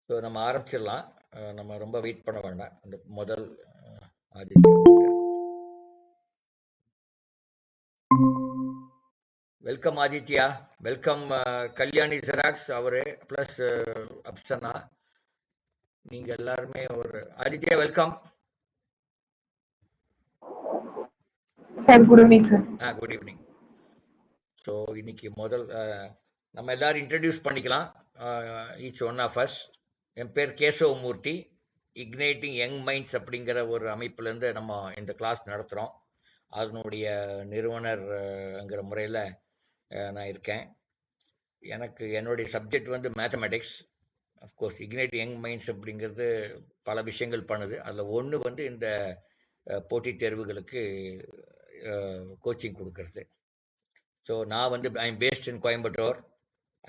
So நம்ம ஆரம்பிச்சிடலாம். நம்ம ரொம்ப வெயிட் பண்ண வேண்டாம். அந்த முதல் ஆதித்யா வந்துட்டார். வெல்கம் ஆதித்யா, வெல்கம் கல்யாணி ஜெராக்ஸ் அவரு பிளஸ் அப்சனா, நீங்க எல்லாருமே ஒரு Aditya welcome sir. Good evening sir. Good evening. So இன்னைக்கு முதல் நம்ம எல்லாரும் இன்ட்ரடியூஸ் பண்ணிக்கலாம். Each one of us. என் பேர் கேசவமூர்த்தி. இக்னைட்டிங் யங் மைண்ட்ஸ் அப்படிங்கிற ஒரு அமைப்புலேருந்து நம்ம இந்த கிளாஸ் நடத்துகிறோம். அதனுடைய நிறுவனர்ங்கிற முறையில் நான் இருக்கேன். எனக்கு என்னுடைய சப்ஜெக்ட் வந்து mathematics. Of course ignite young minds அப்படிங்கிறது பல விஷயங்கள் பண்ணுது. அதில் ஒன்று வந்து இந்த போட்டித் தேர்வுகளுக்கு கோச்சிங் கொடுக்கறது. ஸோ நான் வந்து I'm based in Coimbatore.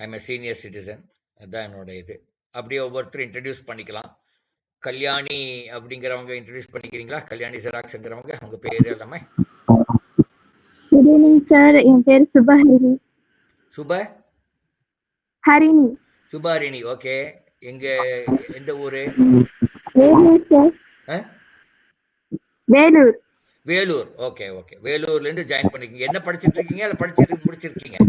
I'm a senior citizen. அதுதான் என்னோட இது. அப்படியே ஒவ்வொருத்தரும் இன்ட்ரடியூஸ் பண்ணிக்கலாம். கல்யாணி அப்படிங்கிறவங்க இன்ட்ரடியூஸ் பண்ணிக்கிறீங்களா? கல்யாணி ஜெராக்ஸ்ங்கிறவங்க, அவங்க பேர் எல்லாமே. Good evening sir. என் பேர் சுபஹரிணி. ஹரிணி. சுபஹரிணி. ஓகே. எந்த ஊரு? Vellore sir. Vellore. Vellore. Okay okay. வேலூர்ல இருந்து ஜாயின் பண்ணிருக்கீங்க. என்ன படிச்சிட்டு இருக்கீங்க? இல்ல படிச்சிட்டு முடிச்சிருக்கீங்க?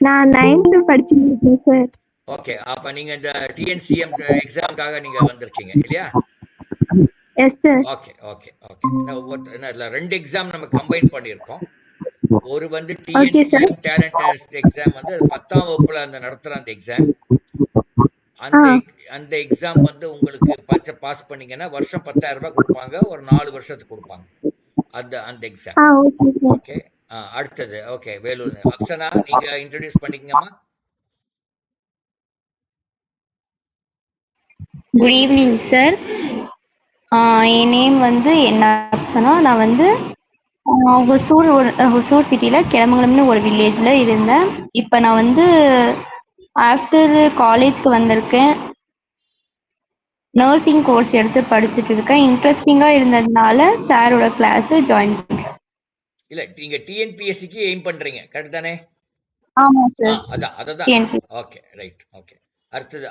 நான் 9th படிச்சிட்டு இருக்கேன் சார். ஓகே. அப்ப நீங்க இந்த டிஎன்சிஎம் எக்ஸாம்காக நீங்க வந்திருக்கீங்க இல்லையா? Yes sir. Okay okay okay. என்ன ரெண்டு எக்ஸாம் நம்ம கம்பைன் பண்ணியிருக்கோம். ஒரு வந்து டிஎன்சிஎம் டேலண்ட் டெஸ்ட் எக்ஸாம் வந்து 10ஆம் வகுப்புல அந்த நடத்துற அந்த எக்ஸாம். அந்த எக்ஸாம் வந்து உங்களுக்கு பாஸ் பண்ணீங்கன்னா வருஷம் 10,000 ரூபாய் கொடுப்பாங்க. ஒரு 4 வருஷத்துக்கு கொடுப்பாங்க அந்த எக்ஸாம். ஓகே. அடுத்தது ஓகே வேலூர். அப்சனா நீங்க இன்ட்ரோடியூஸ் பண்ணிக்கங்கம்மா. Good evening sir. என் நேம் வந்து என்ன அப்சனா. நான் வந்து ஹொசூர் சிட்டியில் கிளமங்கலம்னு ஒரு வில்லேஜில் இருந்தேன். இப்போ நான் வந்து ஆஃப்டர் காலேஜ்க்கு வந்திருக்கேன். நர்சிங் கோர்ஸ் எடுத்து படிச்சுட்டு இருக்கேன். இன்ட்ரெஸ்டிங்காக இருந்ததுனால சாரோட கிளாஸ் ஜாயின் பண்ணேன். இல்ல நீங்க டிஎன்பிஎஸ்சிக்கு எய்ம் பண்றீங்க, கரெக்ட் தானே? ஆமா சார். அதான். Okay right. ஓகே. அடுத்தது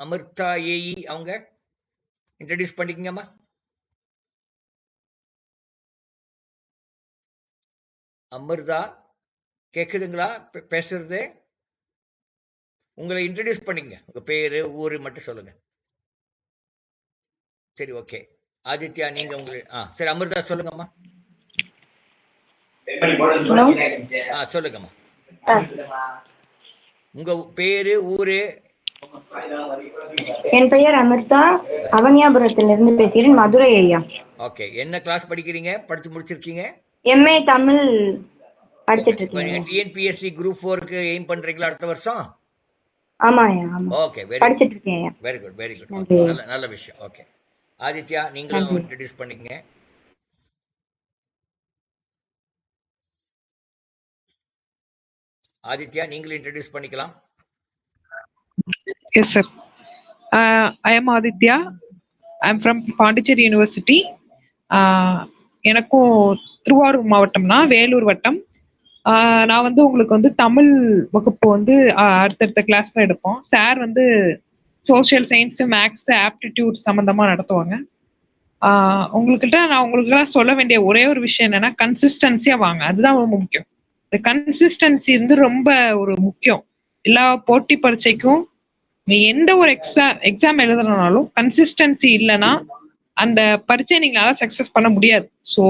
அமிர்தா ஏஇ, அவங்க இன்ட்ரோடியூஸ் பண்ணிக்கங்கம்மா. அமிர்தா கேக்குதுங்களா பேசுறது? உங்களை இன்ட்ரோடியூஸ் பண்ணிங்க. உங்க பேரு ஊரு மட்டும் சொல்லுங்க. சரி ஓகே. ஆதித்யா நீங்க சரி அமிர்தா சொல்லுங்கம்மா. சொல்லுங்கம்மா. உங்க பேரு ஊரு? என் பெயர் அமிர்தா. அவனியாபுரத்திலிருந்து பேசுகிறேன். மதுரை ஐயா. ஓகே. என்ன கிளாஸ் படிக்கிறீங்க? படிச்சு முடிச்சிருக்கீங்க? எம்ஏ தமிழ் படிச்சிட்டு இருக்கீங்க. டிஎன்பிஎஸ்சி குரூப் 4க்கு எய்ம் பண்றீங்களா அடுத்த வருஷம்? ஆமா ஐயா. ஓகே. படிச்சிட்டு இருக்கேன். Very good very good. நல்ல விஷயம். ஓகே. ஆதித்யா நீங்களும் இன்ட்ரோடியூஸ் பண்ணிக்கங்க. ஆதித்யா நீங்களும் இன்ட்ரோடியூஸ் பண்ணிக்கலாம். Yes sir. I am Aditya. I am from Pondicherry University. எனக்கும் திருவாரூர் மாவட்டம்னா வேலூர் வட்டம். நான் வந்து உங்களுக்கு வந்து தமிழ் வகுப்பு வந்து அடுத்தடுத்த கிளாஸ்ல எடுப்போம். சார் வந்து சோஷியல் சயின்ஸ், மேக்ஸ், ஆப்டிடியூட் சம்மந்தமாக நடத்துவாங்க. உங்கள்கிட்ட நான் உங்களுக்குலாம் சொல்ல வேண்டிய ஒரே ஒரு விஷயம் என்னன்னா, கன்சிஸ்டன்சியாக வாங்க. அதுதான் ரொம்ப முக்கியம். இந்த கன்சிஸ்டன்சி வந்து ரொம்ப ஒரு முக்கியம். எல்லா போட்டி பரீட்சைக்கும் நீ எந்த ஒரு எக்ஸாம் எழுதுறனாலும் கன்சிஸ்டன்சி இல்லைன்னா அந்த பரீட்சை நீங்களால சக்சஸ் பண்ண முடியாது. ஸோ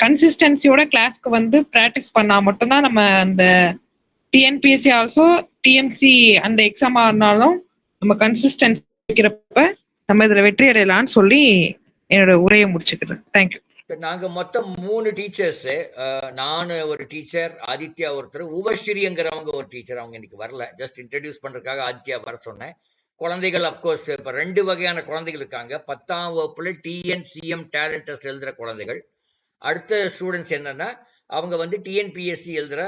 கன்சிஸ்டன்சியோட கிளாஸ்க்கு வந்து ப்ராக்டிஸ் பண்ணா மட்டும்தான் நம்ம அந்த டிஎன்பிஎஸ்சி ஆல்சோ டிஎம்சி அந்த எக்ஸாமா இருந்தாலும் நம்ம கன்சிஸ்டன்சி வைக்கிறப்ப நம்ம இதுல வெற்றி அடையலாம்னு சொல்லி என்னோட உரையை முடிச்சுக்கிறேன். தேங்க்யூ. நாங்க மொத்தம் 3 டீச்சர்ஸ். நான் ஒரு டீச்சர், ஆதித்யா ஒருத்தர், உபஸ்ரீங்கிறவங்க ஒரு டீச்சர். அவங்க இன்னைக்கு வரல. ஜஸ்ட் இன்ட்ரடியூஸ் பண்றதுக்காக ஆதித்யா வர சொன்னேன். குழந்தைகள் அப்கோர்ஸ் இப்ப 2 வகையான குழந்தைகள் இருக்காங்க. 10ஆம் வகுப்புல டிஎன்சிஎம் டேலண்ட் டெஸ்ட் எழுதுற குழந்தைகள். அடுத்த ஸ்டூடெண்ட்ஸ் என்னன்னா, அவங்க வந்து டிஎன்பிஎஸ்சி எழுதுற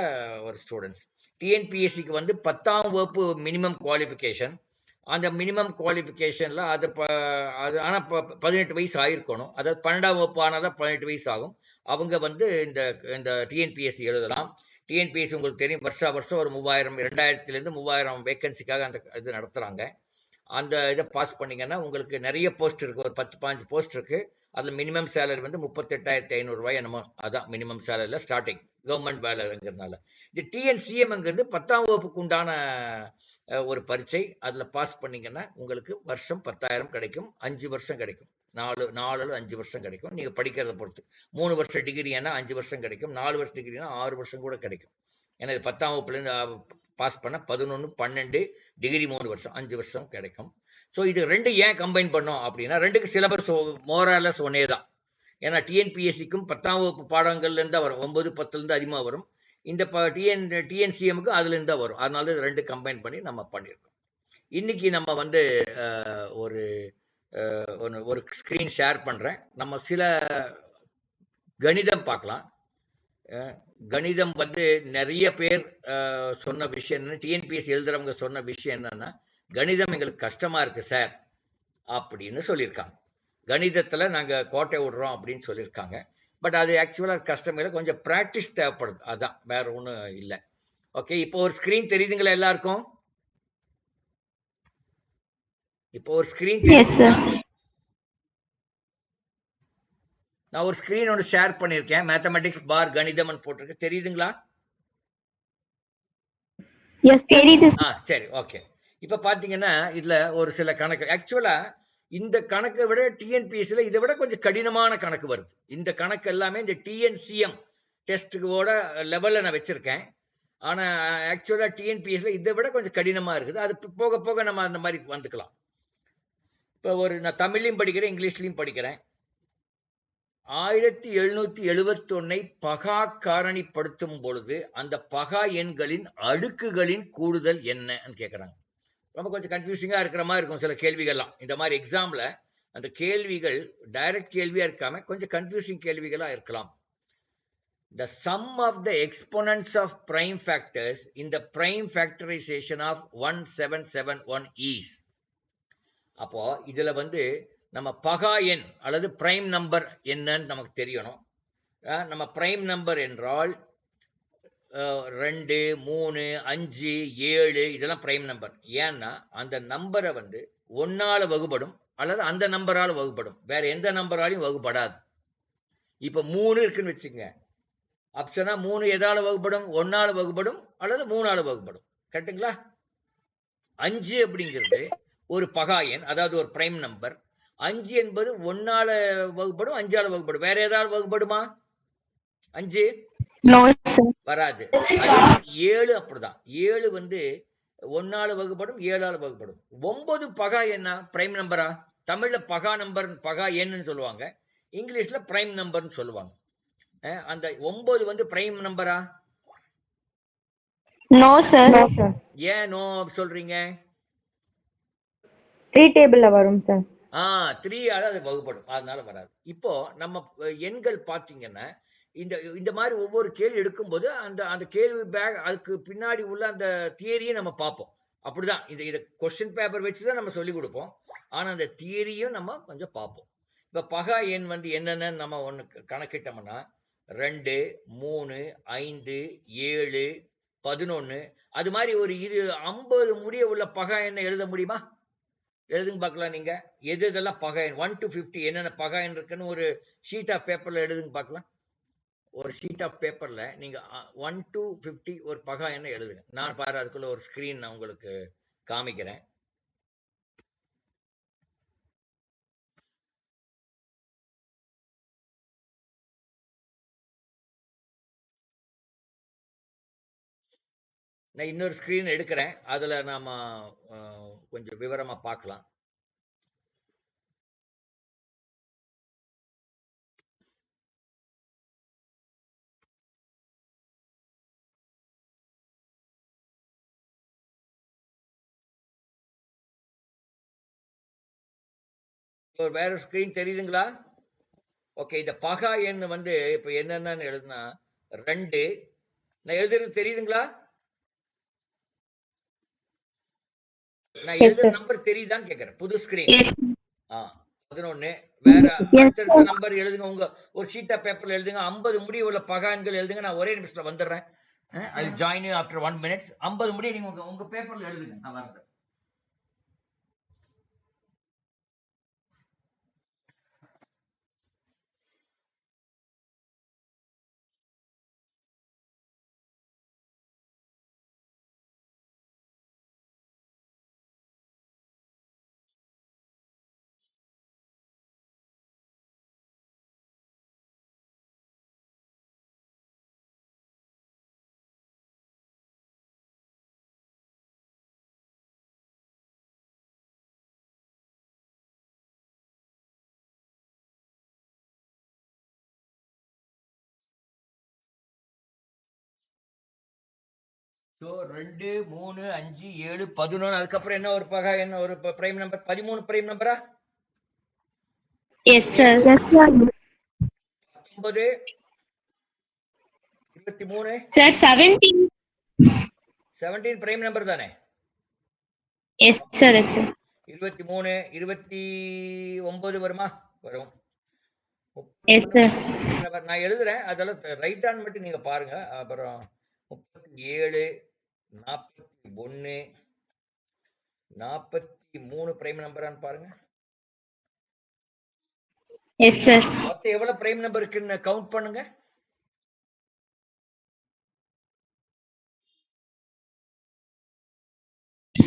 ஒரு ஸ்டூடெண்ட்ஸ். டிஎன்பிஎஸ்சிக்கு வந்து 10ஆம் வகுப்பு மினிமம் குவாலிஃபிகேஷன். அந்த மினிமம் குவாலிஃபிகேஷன்ல அது ஆனால் 18 வயசு ஆயிருக்கணும். அதாவது 12ஆம் வகுப்பு ஆனால் தான் 18 வயசு ஆகும். அவங்க வந்து இந்த டிஎன்பிஎஸ்சி எழுதலாம். டிஎன்பிஎஸ்சி உங்களுக்கு தெரியும், வருஷம் ஒரு 2000 3000 வேகன்சிக்காக அந்த இது நடத்துகிறாங்க. அந்த இதை பாஸ் பண்ணிங்கன்னா உங்களுக்கு நிறைய போஸ்ட் இருக்குது, ஒரு 10-15 போஸ்ட் இருக்குது. அதில் மினிமம் சேலரி வந்து 38,500 என்னமோ, அதான் மினிமம் சேலரியில் ஸ்டார்டிங், கவர்மெண்ட் வேலைங்கிறதுனால. இந்த டிஎன்சிஎம்ங்கிறது 10ஆம் வகுப்புக்கு உண்டான ஒரு பரீட்சை. அதில் பாஸ் பண்ணிங்கன்னா உங்களுக்கு வருஷம் 10,000 கிடைக்கும், 5 வருஷம் கிடைக்கும், 4 வருஷம் கிடைக்கும். நீங்கள் படிக்கிறத பொறுத்து 3 வருஷம் டிகிரினா 5 வருஷம் கிடைக்கும், 4 வருஷம் டிகிரினா 6 வருஷம் கூட கிடைக்கும். ஏன்னா இது 10ஆம் வகுப்புலேருந்து பாஸ் பண்ண 11, 12 டிகிரி 3 வருஷம், 5 வருஷம் கிடைக்கும். ஸோ இது ரெண்டு ஏன் கம்பைன் பண்ணோம் அப்படின்னா, ரெண்டுக்கு சிலபஸ் மோரலஸ் ஒன்னே தான். ஏன்னா டிஎன்பிஎஸ்சிக்கும் 10ஆம் வகுப்பு பாடங்கள்லேருந்து தான் வரும், 9, 10லேருந்து அதிகமாக வரும். இந்த டிஎன்சிஎம்க்கு அதுலேருந்து தான் வரும். அதனால ரெண்டு கம்பைன் பண்ணி நம்ம பண்ணியிருக்கோம். இன்னைக்கு நம்ம வந்து ஒரு ஸ்க்ரீன் ஷேர் பண்ணுறேன். நம்ம சில கணிதம் பார்க்கலாம். கணிதம் வந்து நிறைய பேர் சொன்ன விஷயம் என்ன, டிஎன்பிஎஸ்சி எழுதுறவங்க சொன்ன விஷயம் என்னன்னா, கணிதம் எங்களுக்கு கஷ்டமா இருக்கு சார் அப்படின்னு சொல்லியிருக்காங்க. கணிதத்துல நாங்க கோட்டை விடுறோம் அப்படின்னு சொல்லியிருக்காங்க. பட் அது ஆக்சுவலா கஷ்டம் இல்லை, கொஞ்சம் ப்ராக்டிஸ் தேவைப்படுது, அதான், வேற ஒன்றும் இல்லை. ஓகே, இப்போ ஒரு ஸ்கிரீன் தெரியுதுங்களா எல்லாருக்கும்? இப்போ ஒரு ஸ்கிரீன் நான் ஒரு ஸ்கிரீன் ஒன்று ஷேர் பண்ணியிருக்கேன், மேத்தமெட்டிக்ஸ் பார் கணிதம் போட்டிருக்கு, தெரியுதுங்களா? சரி, ஓகே. இப்ப பாத்தீங்கன்னா இதுல ஒரு சில கணக்கு, ஆக்சுவலா இந்த கணக்கை விட டிஎன்பிஎஸ்சில இதை விட கொஞ்சம் கடினமான கணக்கு வருது. இந்த கணக்கு எல்லாமே இந்த டிஎன்சிஎம் டெஸ்ட்டுவோட லெவல்ல நான் வச்சிருக்கேன். ஆனா ஆக்சுவலா டிஎன்பிஎஸ்சில இதை விட கொஞ்சம் கடினமா இருக்குது. அது போக போக நம்ம அந்த மாதிரி வந்துக்கலாம். இப்போ நான் தமிழ்லையும் படிக்கிறேன், இங்கிலீஷ்லையும் படிக்கிறேன். 1771 பகா காரணிப்படுத்தும் பொழுது அந்த பகா எண்களின் அடுக்குகளின் கூடுதல் என்னன்னு கேட்கறாங்க. ரொம்ப கொஞ்சம் கன்ஃபியூசிங்கா இருக்கிற மாதிரி இருக்கும் சில கேள்விகள்லாம். இந்த மாதிரி எக்ஸாம்ல அந்த கேள்விகள் டைரக்ட் கேள்வியா இருக்காம கொஞ்சம் கன்ஃபியூசிங் கேள்விகளா இருக்கலாம். The sum of the exponents of prime factors in the prime factorization of 1771 is. அப்போ இதுல வந்து நம்ம பகா எண் அல்லது பிரைம் நம்பர் என்னன்னு நமக்கு தெரியணும். நம்ம பிரைம் நம்பர் என்றால் 2, 3, 5, 7 இதெல்லாம் பிரைம் நம்பர். ஏன்னா அந்த நம்பரை வந்து 1ஆல வகுப்படும் அல்லது அந்த நம்பரால் வகுப்படும், வேற எந்த நம்பராலையும் வகுப்படாது. இப்ப 3 இருக்குன்னு வச்சுங்க, ஆப்ஷனா 3 எதால வகுப்படும்? 1ஆல வகுப்படும் அல்லது 3ஆல வகுப்படும். கரெக்டுங்களா? 5 அப்படிங்கிறது ஒரு பகா எண், அதாவது ஒரு பிரைம் நம்பர். 5 என்பது 1ஆல வகுப்படும், 5ஆல வகுப்படும். வேற ஏதாவது வகுப்படுமா? 5 வராது. 7 அப்படிதான். 7 வந்து 1ஆல வகுப்படும், 7ஆல வகுப்படும். 9 பகா எண்ணா, பிரைம் நம்பரா? தமிழ்ல பகா நம்பர், பகா எண்ணுன்னு சொல்லுவாங்க, இங்கிலீஷ்ல பிரைம் நம்பர்னு சொல்லுவாங்க. அந்த 9 வந்து பிரைம் நம்பரா? No sir. ஏன் நோ சொல்றீங்க? 3 டேபிள்ல வரும் சார். 3 ஆல அது வகுப்படும், அதனால வராது. இப்போ நம்ம எண்கள் பாத்தீங்கன்னா இந்த மாதிரி ஒவ்வொரு கேள்வி எடுக்கும்போது அந்த கேள்வி அதுக்கு பின்னாடி உள்ள அந்த தியரியை நம்ம பார்ப்போம். அப்படிதான் இதை கொஸ்டின் பேப்பர் வச்சுதான் நம்ம சொல்லி கொடுப்போம். ஆனா அந்த தியரியும் நம்ம கொஞ்சம் பார்ப்போம். இப்ப பகா எண் வந்து என்னென்னு நம்ம ஒண்ணு கணக்கிட்டோம்னா 2, 3, 5, 7, 11 அது மாதிரி ஒரு 50 முடிய உள்ள பகா எண்ணை எழுத முடியுமா? எழுதுங்க பார்க்கலாம். நீங்க எது இதெல்லாம் பகா எண் 1 to 50 என்னென்ன பகா எண் இருக்குன்னு ஒரு ஷீட் ஆஃப் பேப்பர்ல எழுதுங்க பார்க்கலாம். ஒரு ஷீட் ஆஃப் பேப்பர்ல நீங்க 1 to 50 ஒரு பகா எண்ணை எழுதுங்க. நான் பாரு அதுக்குள்ள ஒரு ஸ்கிரீன் நான் உங்களுக்கு காமிக்கிறேன். நான் இன்னொரு ஸ்கிரீன் எடுக்கிறேன், அதுல நாம கொஞ்சம் விவரமா பார்க்கலாம். வேற ஸ்கிரீன் தெரியுதுங்களா? ஓகே, இந்த பகா எண் வந்து இப்ப என்னென்னு எழுதுனா 2 நான் எழுதுறது தெரியுதுங்களா? நான் எழுதுற நம்பர் தெரியுதான்னு கேக்குறேன். புது ஸ்கிரீன் 11. வேற அடுத்த நம்பர் எழுதுங்க. உங்க ஒரு ஷீட் ஆஃப் பேப்பர்ல எழுதுங்க. 50 முடிய உள்ள பகா எண்கள் எழுதுங்க. நான் ஒரே நிமிஷத்துல வந்துடுறேன். I join you after 1 minute. 50 முடிய நீங்க உங்க பேப்பர்ல எழுதுங்க, நான் வரேன். ஸோ 2, 3, 5, 7, 11. அதுக்கப்புறம் என்ன ஒரு என்ன ஒரு பிரைம் நம்பர்? 13 பிரைம் நம்பரா? Yes sir. Yes sir. 19, 23. Sir 17. 17 prime number தானே? Yes sir. Yes sir. 23, 29 வருமா? வரும். Yes sir. நான் எழுதுறேன், அதெல்லாம் ரைட் ஆன் மட்டும் நீங்க பாருங்க. அப்புறம் 37, 41, 43 பிரைம் நம்பரான்னு பாருங்க. Yes sir. மொத்தம் எவ்வளவு பிரைம் நம்பர் இருக்குன்னு கவுண்ட் பண்ணுங்க.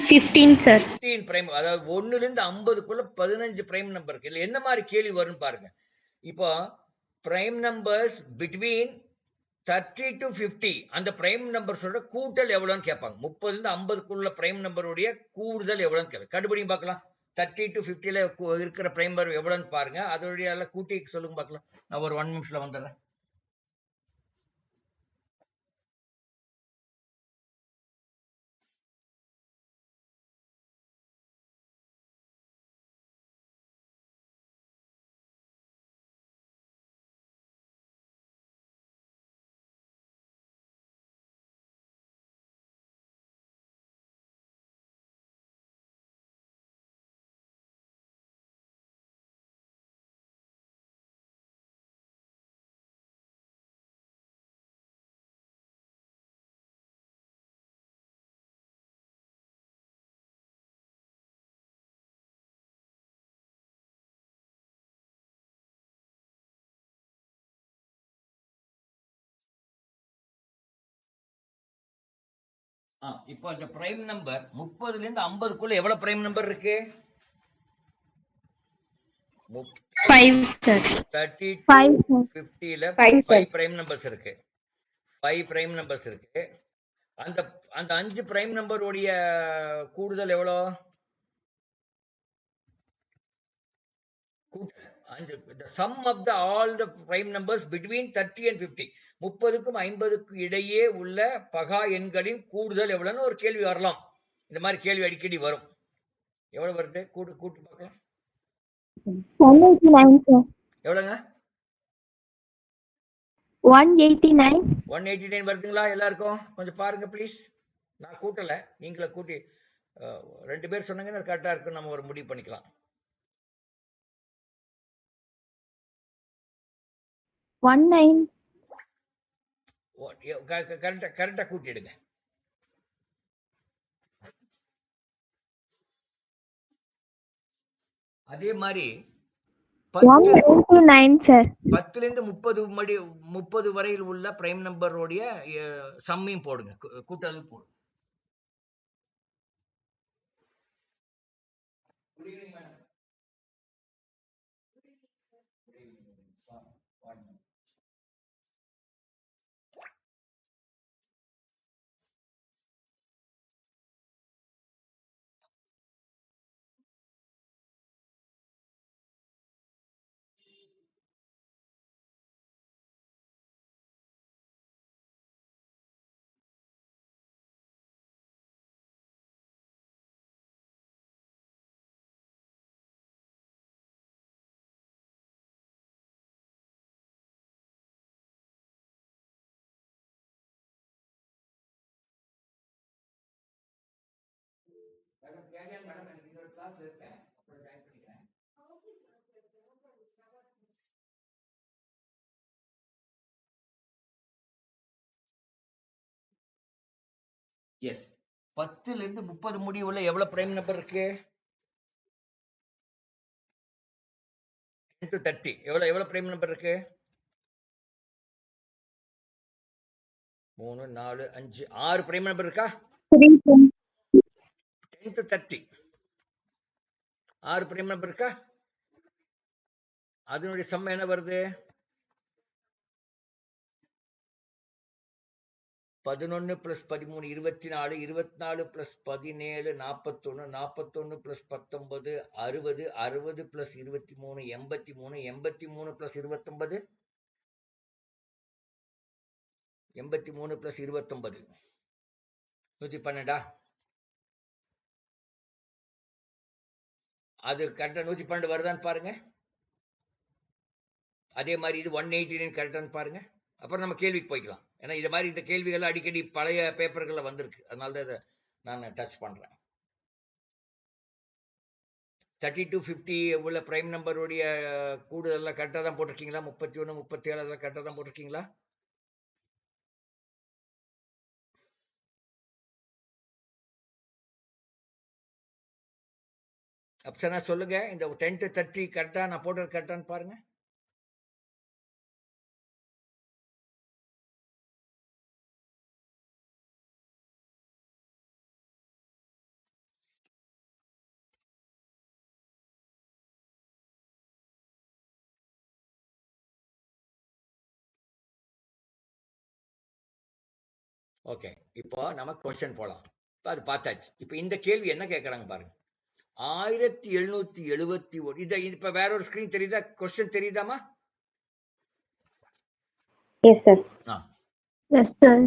15 சார். 15 பிரைம், அதாவது 1ல இருந்து 50க்குள்ள 15 பிரைம் நம்பர் இருக்கு. இல்ல என்ன மாதிரி கேள்வி வரும்னு பாருங்க. இப்போ பிரைம் நம்பர்ஸ் பிட்வீன் 30 to 50, அந்த பிரைம் நம்பர்ஸோட கூட்டல் எவ்வளவுன்னு கேட்பாங்க. 30ல இருந்து 50க்குள்ள பிரைம் நம்பருடைய கூடுதல் எவ்வளவுன்னு கேட்பாங்க. கண்டுபிடிங்க பார்க்கலாம். 30 to 50ல இருக்கிற பிரைம் நம்பர் எவ்வளவுன்னு பாருங்க. அதோடைய கூட்டி சொல்லுங்க பார்க்கலாம். நான் ஒரு 1 நிமிஷத்துல வந்துடுறேன். இப்போ இந்த பிரைம் நம்பர் 30ல இருந்து 50க்குள்ள எவ்வளவு பிரைம் நம்பர் இருக்கு? 5 sir. 30 to 5 sir. 50ல 5 sir. 5 prime numbers இருக்கு. 5 பிரைம் நம்பர்ஸ் இருக்கு. அந்த அந்த 5 பிரைம் நம்பருடைய கூடுதல் எவ்வளோ? The sum of all the prime numbers between 30 and 50. 30க்கும் 50க்கும் இடையே உள்ள பகா எண்களின் கூடுதல் எவ்வளவுன்னு ஒரு கேள்வி வரலாம். இந்த மாதிரி கேள்வி அடிக்கடி வரும். எவ்வளவு வருது? கூட்டு பார்க்கலாம். 189 sir. எவ்வளவுங்க? 189. 189 வருதுங்களா எல்லாருக்கும்? கொஞ்சம் பாருங்க ப்ளீஸ். நான் கூட்டல, நீங்களே கூட்டி 2 பேர் சொன்னாங்கன்னா அது கரெக்டா இருக்கும். நம்ம ஒரு முடிவு பண்ணிக்கலாம். 19. கரெக்டா கூட்டிடுங்க. அதே மாதிரி 189 sir. 10ல இருந்து 30 வரையில் உள்ள பிரைம் நம்பருடைய சம்மையும் போடுங்க, கூட்டல் போடுங்க. மேடம் எனக்கு இன்னொரு கிளாஸ்ல இருக்கேன், அப்புறம் ஜாயின் பண்ணிக்கிறேன். எஸ் 10ல இருந்து 30 முடிவுல எவ்வளவு பிரைம் நம்பர் இருக்கு? 10 to 30 எவ்வளவு பிரைம் நம்பர் இருக்கு? 3 4 5 6 பிரைம் நம்பர் இருக்கா? 10 to 30 6 பிரைம் நம்பர் இருக்கா? அதனுடைய சம் என்ன வருது? 11 plus 13 24 24 plus 17 41 41 plus 19 60 60 plus 23 83 83 plus 29 83 plus 29 112. அது கரெக்டா 112 வருதான்னு பாருங்க. அதே மாதிரி இது 189 கரெக்டான்னு பாருங்க. அப்புறம் நம்ம கேள்விக்கு போய்க்கலாம். ஏன்னா இது மாதிரி இந்த கேள்விகள் அடிக்கடி பழைய பேப்பர்கள்ல வந்திருக்கு. அதனால தான் இதை நான் டச் பண்றேன். 30 to 50 உள்ள பிரைம் நம்பருடைய கூடுதல் கரெக்டா தான் போட்டிருக்கீங்களா? 31 37 அதெல்லாம் கரெக்டா தான் போட்டிருக்கீங்களா? ஆப்ஷனா சொல்லுங்க. இந்த 10 to 30 கரெக்டா நான் போட்டது கரெக்டான்னு பாருங்க. ஓகே, இப்போ நம்ம கொஸ்டின் போலாம். இப்போ அது பார்த்தாச்சு. இப்போ இந்த கேள்வி என்ன கேட்கறாங்க பாருங்க. 1771 இத இப்ப வேற ஒரு ஸ்கிரீன் தெரியுதா? கொஸ்டின் தெரியுதாமா? Yes sir. Yes sir.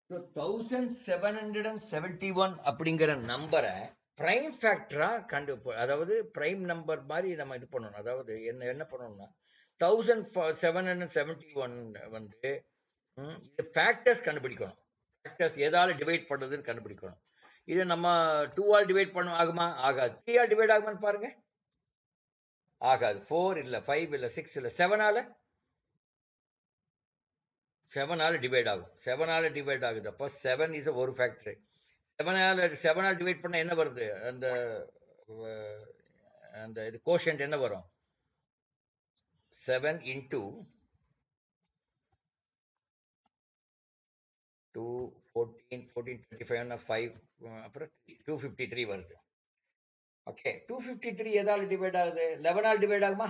So 1771 அப்படிங்கிற நம்பரை பிரைம் ஃபேக்டரா அதாவது பிரைம் நம்பர் மாதிரி நம்ம இது பண்ணணும். அதாவது என்ன பண்ணணும்னா 1771 வந்து இது ஃபேக்டர்ஸ் கண்டுபிடிக்கணும். ஃபேக்டர்ஸ் எதால டிவைட் பண்றதுன்னு கண்டுபிடிக்கணும். இது நம்ம 2 ஆல் டிவைட் பண்ண ஆகுமா? ஆகாது. 3 ஆல் டிவைட் ஆகுமான்னு பாருங்க. ஆகாது. 4 இல்ல, 5 இல்ல, 6 இல்ல, 7 ஆல டிவைட் ஆகும். 7 ஆல டிவைட் ஆகுது. அப்ப 7 இஸ் ஒரு ஃபேக்டர். 7 ஆல் டிவைட் பண்ண என்ன வருது? அந்த இது கோஷன்ட் என்ன வரும்? 7 into 2 14 14 35 5 அப்புறம் 253 வருது. ஓகே, 253 எதால டிவைட் ஆகுது? 11 ஆல் டிவைட் ஆகுமா?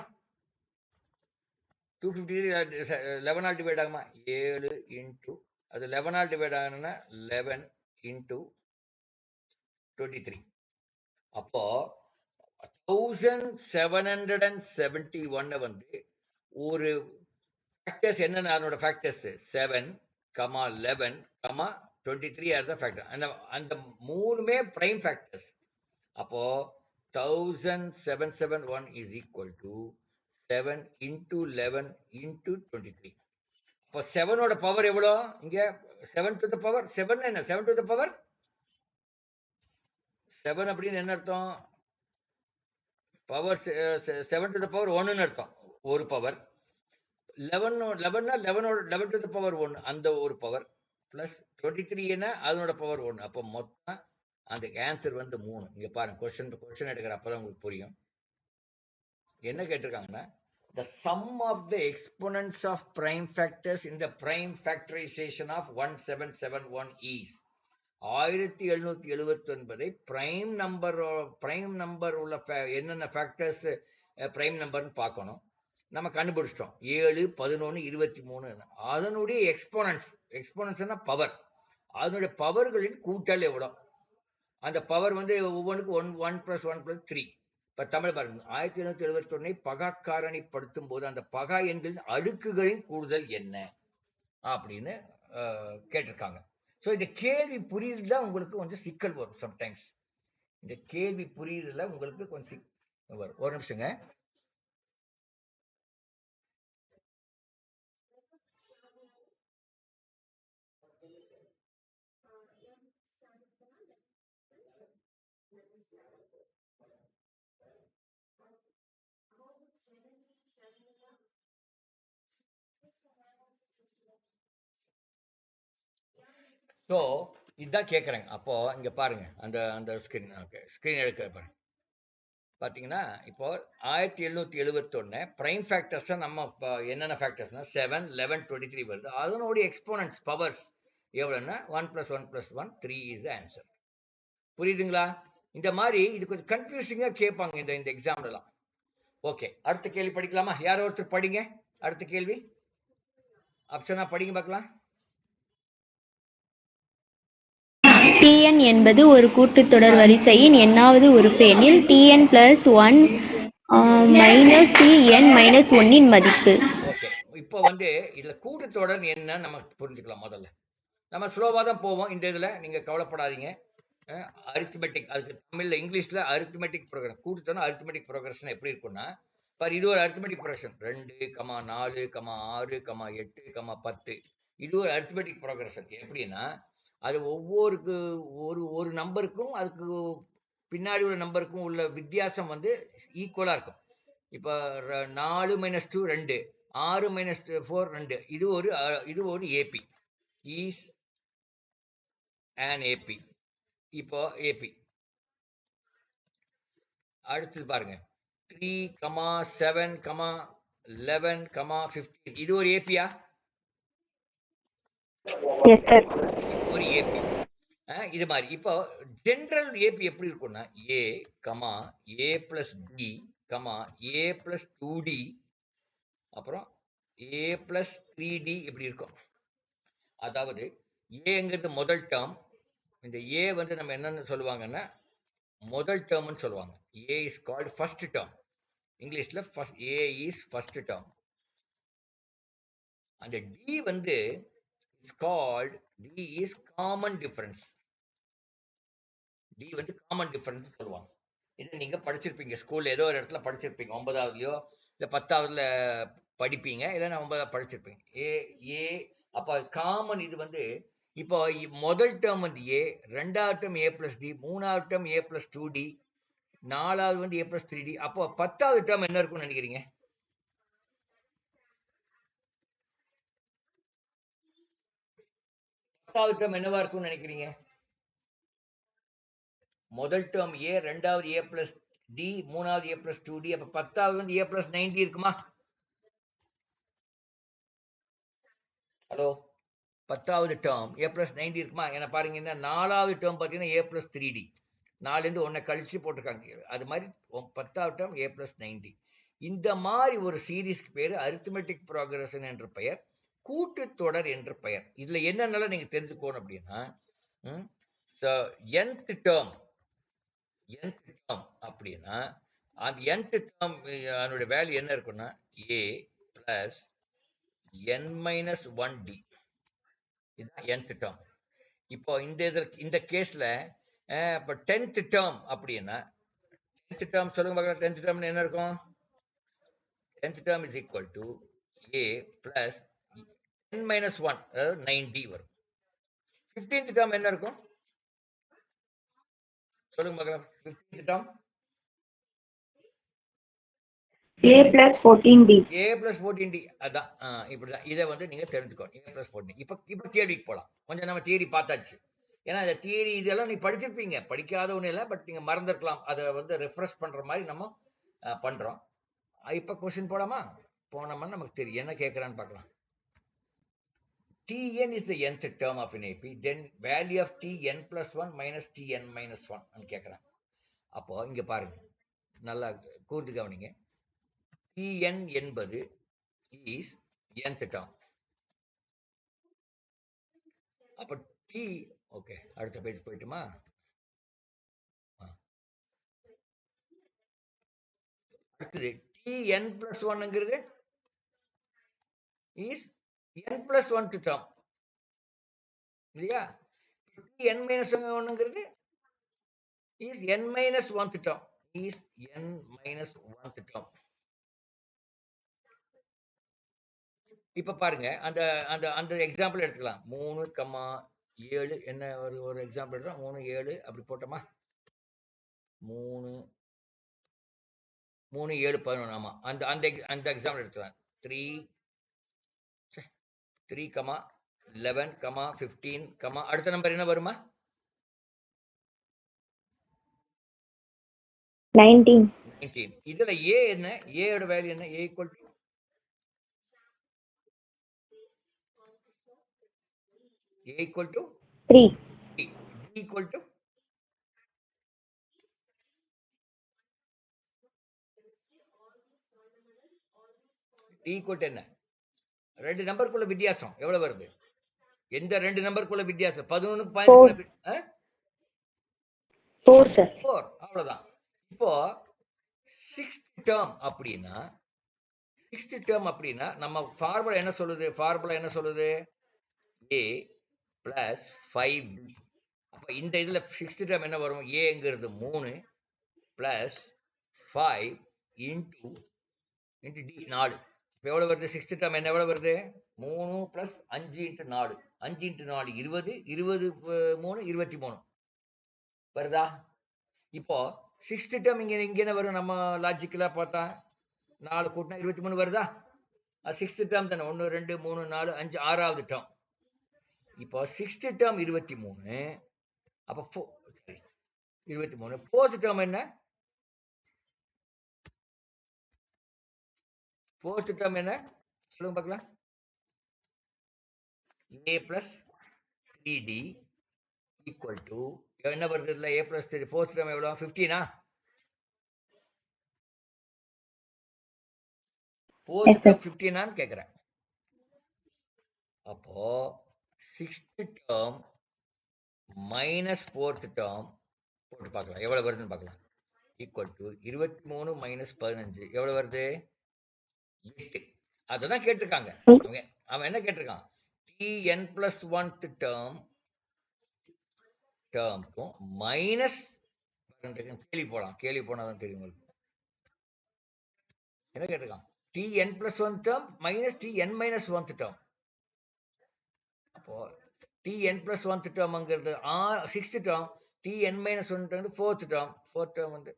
253 11 ஆல் டிவைட் ஆகுமா? 7 into அது 11 ஆல் டிவைட் ஆகணும்னா 11 into 23. அப்போ 1771 வந்து ஒரு ஃபேக்டர்ஸ் என்னென்ன? அதனோட ஃபேக்டர்ஸ் 7, 11, 23 ஆர் த ஃபேக்டர். அந்த மூணுமே பிரைம் ஃபேக்டர்ஸ். அப்போ 1771 is equal to 7 into 11 into 23. அப்போ 7 ஓட பவர் எவ்வளோ? இங்க 7 to the power 7 என்ன? 7 to the power 7 அப்படின்னு என்ன அர்த்தம்? பவர் 7 to the power 1 அர்த்தம். ஒரு பவர். 11 to the power 1 அந்த ஒரு பவர் பிளஸ் 23 என்ன? அதனோட பவர் 1. அப்போ மொத்தம் அந்த ஆன்சர் வந்து 3. இங்க பாருங்க, கொஸ்டின் எடுக்கிற அப்பதான் உங்களுக்கு புரியும். என்ன கேட்டிருக்காங்கன்னா, the sum of the exponents of prime factors in the prime factorization of 1771 is 1771 prime number உள்ள என்னென்ன ஃபேக்டர்ஸ் பிரைம் நம்பர்னு பார்க்கணும். நம்ம கண்டுபிடிச்சிட்டோம் 7, 11, 23. அதனுடைய எக்ஸ்போனன்ட்ஸ்னா பவர். அதனுடைய பவர்களின் கூட்டல் எவ்வளோ? அந்த பவர் வந்து ஒவ்வொன்றுக்கும் 1 + 1 + 3. இப்ப தமிழ் பாருங்க, 1771 பகாக்காரணிப்படுத்தும் போது அந்த பகா எண்களின் அடுக்குகளின் கூடுதல் என்ன அப்படின்னு கேட்டிருக்காங்க. ஸோ இந்த கேள்வி புரியுதுல உங்களுக்கு கொஞ்சம் சிக்கல் வரும். சம்டைம்ஸ் இந்த கேள்வி புரியுதுல உங்களுக்கு கொஞ்சம் சிக்கல் வரும். ஒரு நிமிஷங்க. ஸோ இதுதான் கேட்குறேங்க. அப்போ இங்க பாருங்க, அந்த அந்த ஸ்கிரீன் எடுக்கிற பாருங்க. பார்த்தீங்கன்னா இப்போ 1771 பிரைம் ஃபேக்டர்ஸ் நம்ம என்னென்ன ஃபேக்டர்ஸ்னா 7, 11, 23 வருது. அதனுடைய எக்ஸ்போனன்ட்ஸ் பவர்ஸ் எவ்வளோன்னா 1 + 1 + 1 3 இஸ் ஆன்சர். புரியுதுங்களா? இந்த மாதிரி இது கொஞ்சம் கன்ஃபியூசிங்கா கேட்பாங்க இந்த எக்ஸாம்லாம். ஓகே, அடுத்த கேள்வி படிக்கலாமா? யாரோ ஒருத்தர் படிங்க. அடுத்த கேள்வி ஆப்ஷனா படிங்க பார்க்கலாம். Tn என்பது ஒரு கூட்டுத்தொடர் வரிசையின் எண்ணாவது உறுப்பு எனில் Tn + 1 - Tn - 1 இன் மதிப்பு. ஓகே, இப்போ இதுல கூட்டுத்தொடர் என்ன நம்ம புரிஞ்சுக்கலாம். முதல்ல நம்ம ஸ்லோவா தான் போவோம் இந்த இதுல, நீங்க கவலைப்படாதீங்க. அரித்மெட்டிக், அதுக்கு தமிழ்ல இங்கிலீஷ்ல அரித்மெட்டிக் ப்ரோக்ரஷன். கூட்டுத்தொடர் அரித்மெட்டிக் ப்ரோக்ரஷன் எப்படி இருக்கும்னா, இது ஒரு அரித்மெட்டிக் ப்ரோக்ரஷன் 2, 4, 6, 8, 10. இது ஒரு அரித்மெட்டிக் ப்ரோக்ரஷன். எப்படின்னா அது ஒவ்வொருக்கு ஒரு நம்பருக்கும் அதுக்கு பின்னாடி உள்ள நம்பருக்கும் உள்ள வித்தியாசம் ஈக்குவலா இருக்கும். இப்ப 4 - 2 2, 6 - 4 2. இது ஒரு ஏபி, இஸ் an ஏபி. இப்போ ஏபி அடுத்தது பாருங்க, 3, 7, 11, 15. இது ஒரு ஏபியா? Yes sir. ஒரு ஏபி. இது மாதிரி இப்போ ஜெனரல் ஏபி எப்படி இருக்கும்னா ஏ + டி, ஏ + 2d, அப்புறம் ஏ + 3d இப்படி இருக்கும். அதாவது ஏங்கிறது முதல் டேர்ம். இந்த ஏ நம்ம என்னன்னு சொல்லுவாங்கன்னா முதல் டேர்ம்னு சொல்லுவாங்க. A is called first term. இங்கிலீஷ்ல ஏ இஸ் ஃபர்ஸ்ட் டேர்ம். அந்த d is called d is common difference. D common difference சொல்லுவாங்க. இது நீங்க படிச்சிருப்பீங்க ஸ்கூல்ல, ஏதோ ஒரு இடத்துல படிச்சிருப்பீங்க. 9வதுலயோ இல்ல 10வதுல படிப்பீங்க, இல்லைன்னா 9வது படிச்சிருப்பீங்க. ஏ அப்ப காமன். இது இப்போ முதல் டேர்ம் ஏ, ரெண்டாவது டேர்ம் ஏ + டி, மூணாவது டேர்ம் ஏ + 2d, நாலாவது ஏ + 3d. அப்போ 10வது டேர்ம் என்ன இருக்கும்னு நினைக்கிறீங்க? டேர்ம் என்னவா இருக்கும்னு நினைக்கிறீங்க? முதல் டேர்ம் ஏ, ரெண்டாவது ஏ + டி, மூணாவது ஏ + 2d. அப்ப 10வது ஏ + 90 இருக்குமா? ஹலோ, 10வது டேர்ம் ஏ + 90 இருக்குமா? என்ன பாருங்க, இந்த 4வது டேர்ம் பாத்தீங்கன்னா ஏ + 3d. 4 1 கழிச்சு போட்டிருக்காங்க. அது மாதிரி 10வது டேர்ம் ஏ + 90. இந்த மாதிரி ஒரு சீரீஸ்க்கு பேரு அரித்மெட்டிக் ப்ரோக்ரஷன் என்று பெயர், கூட்டுத்தொடர் என்று பெயர். இதுல என்னென்னலாம் நீங்க தெரிஞ்சுக்கணும் அப்படின்னா, nth டேர்ம் அப்படின்னா அந்த nth டேர்ம் அதனுடைய வேல்யூ என்ன இருக்குன்னா a + n - 1d. இதுதான் nth டேர்ம். இப்போ இந்த கேஸ்ல இப்போ 10th டேர்ம் அப்படின்னா 10th டேர்ம் சொல்லுங்க பார்க்கலாம். 10th டேர்ம் என்ன இருக்கும்? 10th term is equal to a plus n minus 1, அதாவது 9d வரும். 15th term என்ன இருக்கும் சொல்லுங்க பார்க்கலாம். 15th term a plus 14d. a plus 14d. அதான் இப்படிதான். இதை நீங்க தெரிஞ்சுக்கணும். a plus 14. இப்ப கேள்விக்கு போலாம். கொஞ்சம் நம்ம தியரி பார்த்தாச்சு. ஏன்னா இந்த தியரி இதெல்லாம் நீ படிச்சிருப்பீங்க, படிக்காத ஒண்ணு இல்லை, பட் நீங்க மறந்துருக்கலாம். அதை ரெஃப்ரெஷ் பண்ற மாதிரி நம்ம பண்றோம். இப்ப கொஸ்டின் போலாமா? போனோம்னா நமக்கு தெரியும் என்ன கேட்கறான்னு பார்க்கலாம். Tn is the nth term of an AP, then value of Tn plus 1 minus Tn minus 1 கேட்கறான். அப்போ இங்க பாருங்க, நல்லா கூர்ந்து கவனிங்க. Tn என்பது is nth term. அப்ப ஓகே, அடுத்த பேஜ் போயிட்டுமா? அடுத்தது Tn plus 1ங்கிறது is n plus 1th term இல்லையா? Tn minus 1ங்கிறது is n minus 1th term. is n minus 1th term. இப்ப பாருங்க, அந்த அந்த அந்த எக்ஸாம்பிள் எடுத்துக்கலாம். 3, 7 என்ன ஒரு எக்ஸாம்பிள் எடுத்தோம். 3, 7 அப்படி போட்டோமா? 3 3 7 11 ஆமா அந்த அந்த அந்த எக்ஸாம்பிள் எடுத்துக்கலாம் 3 3 11 15 அடுத்த நம்பர் என்ன வருமா 19. 19. இதுல a என்ன a ஓட வேல்யூ என்ன a equal to a equal to 3. b equal to d equal to என்ன ரெண்டு நம்பருக்குள்ள வித்தியாசம் எவ்வளவு வருது எந்த ரெண்டு நம்பருக்குள்ள வித்தியாசம் 11க்கு 15 4 sir. 4 அவ்வளவுதான் இப்போ சிக்ஸ்த் டேர்ம் அப்படின்னா நம்ம ஃபார்முலா என்ன சொல்லுது a plus 5b அப்ப இந்த இதுல சிக்ஸ்த் டேர்ம் என்ன வரும் ஏங்கிறது 3 பிளஸ் 5 இன்டு டி 4 இப்போ எவ்வளவு வருது சிக்ஸ்த் டேர்ம் என்ன எவ்வளவு வருது 3 பிளஸ் 5 இன்ட்டு 4 5 இன்ட்டு 4 20 20 3 23 வருதா இப்போ சிக்ஸ்த் டேர்ம் இங்க என்ன வரும் நம்ம லாஜிக்கலா பார்த்தா 4 கூட்டினா 23 வருதா அது சிக்ஸ்த் டேர்ம் தானே 1 2 3 4 5 ஆறாவது டேர்ம் இப்போ சிக்ஸ்த் டேர்ம் 23 அப்ப 23 ஃபோர்த் டேர்ம் என்ன ஃபோர்த் டேர்ம் என்ன சொல்லுங்க பார்க்கலாம் a plus 3d equal to என்ன வருது இதுல a plus 3 ஃபோர்த் டேர்ம் எவ்வளவு 15 ஃபோர்த் டேர்ம் 15 ஆன்னு கேக்குறேன் அப்போ sixth term minus fourth term போட்டு பார்க்கலாம் எவ்வளவு வருதுன்னு பார்க்கலாம் ஈக்குவல் டு 23 மைனஸ் 15 எவ்வளவு வருது 8 அததான் கேட்டிருக்காங்க அவன் என்ன கேட்டிருக்கான் tn plus 1th டேர்முக்கும் மைனஸ் கேள்வி போனாதான் தெரியும் உங்களுக்கு என்ன கேட்டிருக்கான் tn plus 1 term minus tn minus 1th term அப்போ tn plus 1th டேர்ம்ங்கிறது சிக்ஸ்த் டேர்ம் tn minus 1 வந்து ஃபோர்த் டேர்ம் வந்து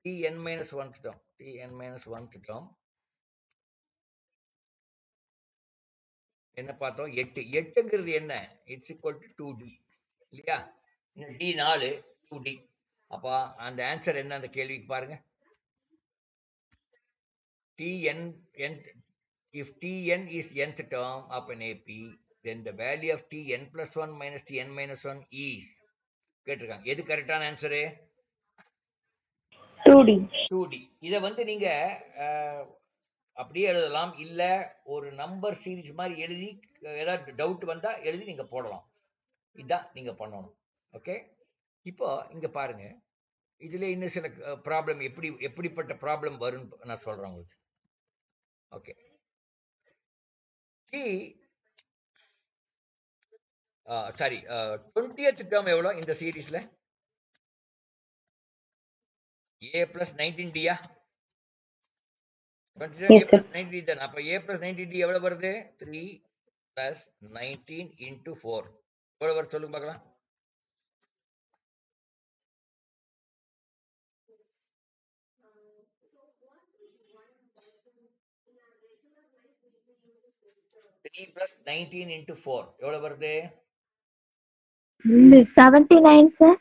tn minus 1th டேர்ம் என்ன பார்த்தோம் 8ங்கிறது என்ன இட்ஸ் ஈக்குவல் டு 2d இல்லையா d 4 2d அப்ப அந்த ஆன்சர் என்ன அந்த கேள்விக்கு பாருங்க tn if tn is nth term of an AP then the value of tn plus 1 minus tn minus 1 is கேட்டிருக்காங்க எது கரெக்டான ஆன்சரு 2d இத வந்து நீங்க அப்படியே எழுதலாம் இல்ல ஒரு நம்பர் சீரிஸ் மாதிரி எழுதி ஏதாவது டவுட் வந்தா எழுதி நீங்க போடலாம் இதான் நீங்க பண்ணணும் ஓகே இப்போ இங்க பாருங்க இதுல இன்னும் சில ப்ராப்ளம் எப்படிப்பட்ட ப்ராப்ளம் வரும் நான் சொல்றேன் உங்களுக்கு ஓகே சாரி 20th டேர்ம் எவ்வளவு இந்த சீரீஸ்ல a plus 19d yeah 20 a plus 19d தான் அப்ப a plus 19d எவ்வளவு வருது 3 plus 19 into 4 எவ்வளவு வருது சொல்லுங்க பார்க்கலாம் த்ரீ பிளஸ் 19 into 4 எவ்வளவு வருது 79 சார்